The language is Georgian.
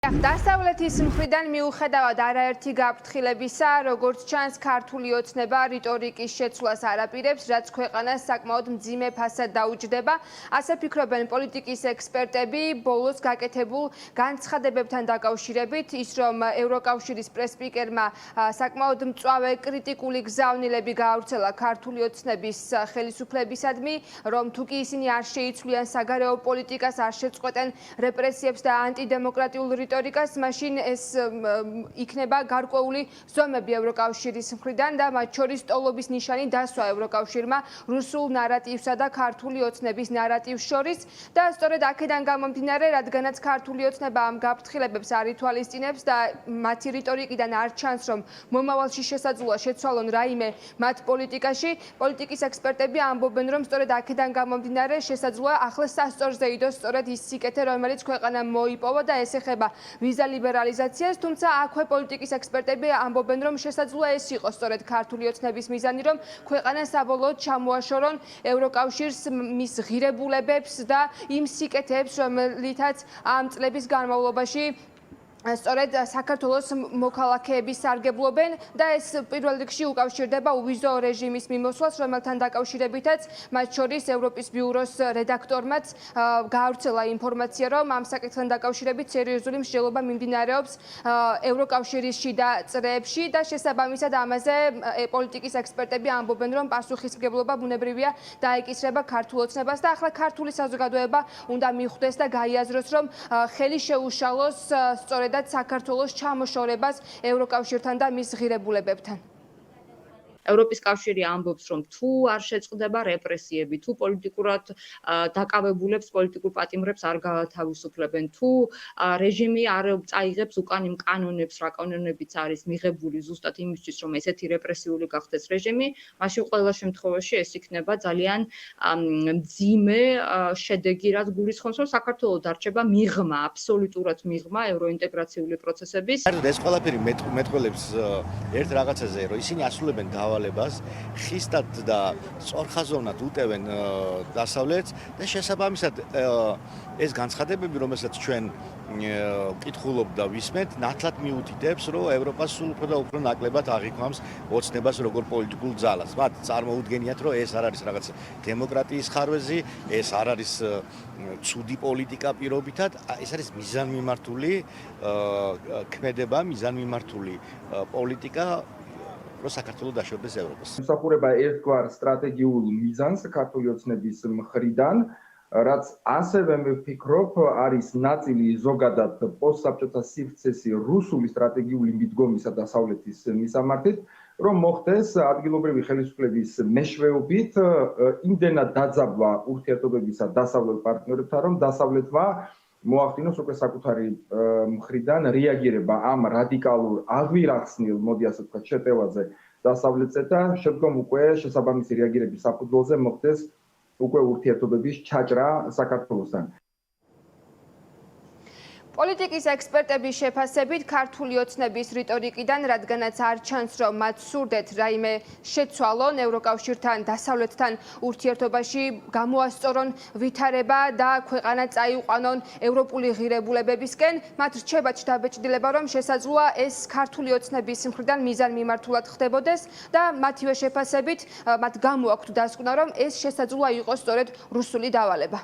დასავლეთის მხრიდან მიუხედავად არაერთი გაფრთხილებისა, როგორც ჩანს, ქართული ოცნება რიტორიკის შეცვლას არაპირებს, რაც ქვეყანას საკმაოდ მძიმე ფასად დაუჯდება. ასე ფიქრობენ პოლიტიკის ექსპერტები, ბოლოს გაკეთებულ განცხადებებთან დაკავშირებით, ის რომ ევროკავშირის პრესსპიკერმა საკმაოდ მწვავე კრიტიკული გზავნილები გაავრცელა ქართული ოცნების ხელისუფლებისადმი, რომ თუკი ისინი არ შეიცვლიან საგარეო პოლიტიკას, არ შეწყვეტენ რეპრესიებს და ანტიდემოკრატიულ რიტორიკას, მაშინ ეს იქნება გარკვეული ზომები ევროკავშირის მხრიდან და მათ შორის ტოლობის ნიშანი დასვა ევროკავშირმა რუსულ ნარატივსა და ქართული ოცნების ნარატივს შორის და სწორედ აქედან გამომდინარე, რადგანაც ქართული ოცნება ამ გაფრთხილებებს არ ითვალისწინებს და მათი რიტორიკიდან არ ჩანს, რომ მომავალში შესაძლოა შეცვალონ რაიმე მათ პოლიტიკაში, პოლიტიკის ექსპერტები ამბობენ, რომ სწორედ აქედან გამომდინარე შესაძლოა ახლა სასწორზე იდოს სწორედ ის სიკეთე, რომელიც ქვეყანამ მოიპოვა და ეს ეხება ვიზა ლიბერალიზაციას, თუმცა აქვე პოლიტიკის ექსპერტები ამბობენ, რომ შესაძლოა ეს იყოს სწორედ ქართული ოცნების მიზანი, რომ ქვეყანა საბოლოოდ ჩამოაშორონ ევროკავშირს, მის ღირებულებებს და იმ სიკეთეებს, რომლითაც ამ წლების განმავლობაში სწორედ საქართველოს მოქალაქეები სარგებლობენ და ეს პირველ რიგში უკავშირდება უვიზო რეჟიმის მიმოსვლას, რომელთან დაკავშირებითაც მათ შორის ევროპის ბიუროს რედაქტორმაც გაავრცელა ინფორმაცია, რომ ამ საკითხთან დაკავშირებით სერიოზული მსჯელობა მიმდინარეობს ევროკავშირის შიდა წრეებში და შესაბამისად ამაზე პოლიტიკის ექსპერტები ამბობენ, რომ პასუხისმგებლობა ბუნებრივია დაეკისრება ქართულ ოცნებას და ახლა ქართული საზოგადოება უნდა მიხვდეს და გაიაზროს, რომ ხელი შეუშალოს სწორედ საქართველოს ჩამოშორებას ევროკავშირთან და მის ღირებულებებთან. ევროპის კავშირი ამბობს, რომ თუ არ შეწყდება რეპრესიები, თუ პოლიტიკურად დაკავებულებს პოლიტიკურ პატიმრებს არ გაათავისუფლებენ, თუ რეჟიმი არ წაიღებს უკან იმ კანონებს, რა კანონებიც არის მიღებული ზუსტად იმისთვის, რომ ესეთი რეპრესიული გახდეს რეჟიმი, მაშინ ყველა შემთხვევაში ეს იქნება ძალიან მძიმე შედეგი, რაც გულისხმობს, რომ საქართველოს დარჩება მიღმა, აბსოლუტურად მიღმა ევროინტეგრაციული პროცესების. ეს ყველაფერი მეტყველებს ერთ რაღაცაზე, რომ ისინი ასრულებენ დავალებას, ხისტად და სწორხაზოვნად უტევენ დასავლეთს და შესაბამისად ეს განცხადებები, რომელსაც ჩვენ ვკითხულობ და ვისმენთ, ნათლად მიუთითებს, რომ ევროპას სულ უფრო და უფრო ნაკლებად აღიქვამს ოცნებას როგორ პოლიტიკურ ძალას. მათ წარმოუდგენიათ, რომ ეს არ არის რაღაც დემოკრატიის ხარვეზი, ეს არ არის ცუდი პოლიტიკა პირობითად, ეს არის მიზანმიმართული ქმედება, მიზანმიმართული პოლიტიკა, რომ საქართველოს დაშორდეს ევროპას. მსახურება ერთგვარ სტრატეგიულ მიზანს ქართული ოცნების მხრიდან, რაც ასევე მე ვფიქრობ, არის ნაწილი ზოგადად პოსტსაბჭოთა სივრცესი რუსული სტრატეგიული მიდგომისა დასავლეთის მისამართით, რომ მოხდეს ადგილობრივი ხელისუფლების მეშვეობით იმდენად დაძაბვა ურთიერთობებისა დასავლელ პარტნიორებთან, რომ დასავლეთმა მოახდინოს უკვე საკუთარი მხრიდან რეაგირება ამ რადიკალურ აღვირახსნილ, მოდი ასე ვთქვათ, შეტევაზე დასავლეთზე და შემდგომ უკვე შესაბამისი რეაგირების საფუძველზე მოხდეს უკვე ურთიერთობების ჩაჭრა საქართველოსთან. პოლიტიკის ექსპერტების შეფასებით ქართული ოცნების რიტორიკიდან, რადგანაც არ ჩანს, რომ მათ სურდეთ რაიმე შეცვალონ ევროკავშირთან, დასავლეთთან ურთიერთობაში, გამოასწორონ ვითარება და ქვეყანა წაიყვანონ ევროპული ღირებულებებისკენ, მათ რჩება შთაბეჭდილება, რომ შესაძლოა ეს ქართული ოცნების მხრიდან მიზანმიმართულად ხდებოდეს და მათივე შეფასებით მათ გამოაქვთ დასკვნა, რომ ეს შესაძლოა იყოს სწორედ რუსული დავალება.